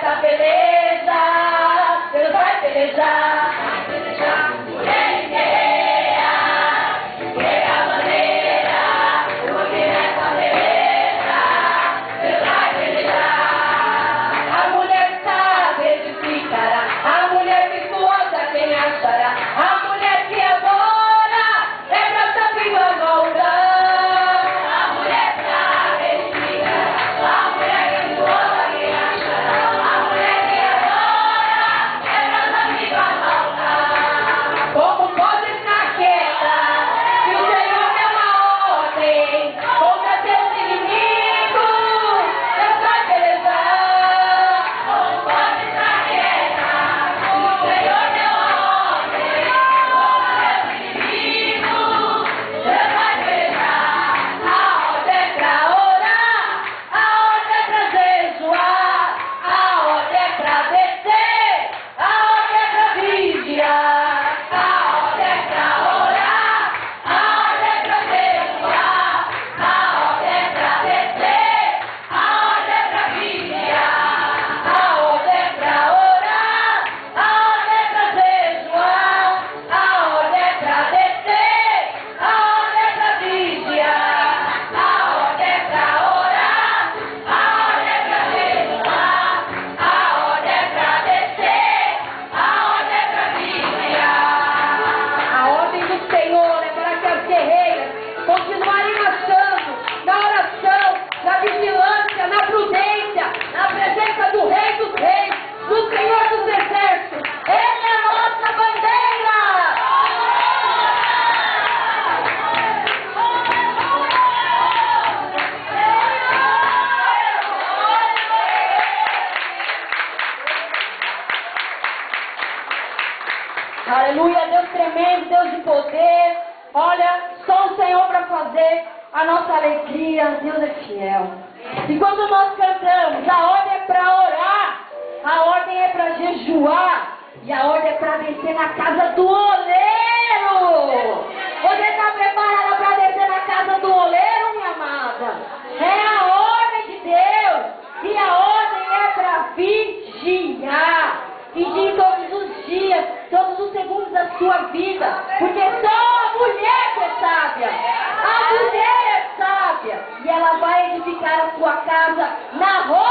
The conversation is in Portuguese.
da beleza, Deus vai pelejar com mulheres guerreiras, guerreira bandeira, porque nessa beleza, Deus vai pelejar. A mulher sábia edificará, a mulher virtuosa quem achará, a mulher que adora é pra sempre igual. Aleluia, Deus tremendo, Deus de poder. Olha, só o Senhor para fazer a nossa alegria. Deus é fiel. E quando nós cantamos, a ordem é para orar, a ordem é para jejuar e a ordem é para descer na casa do oleiro. Você está preparada para descer na casa do oleiro, minha amada? É a ordem de Deus. E a ordem é para vigiar. Vigie todos os dias, todos os segundos da sua vida, porque só a mulher que é sábia, a mulher é sábia, e ela vai edificar a sua casa na rocha.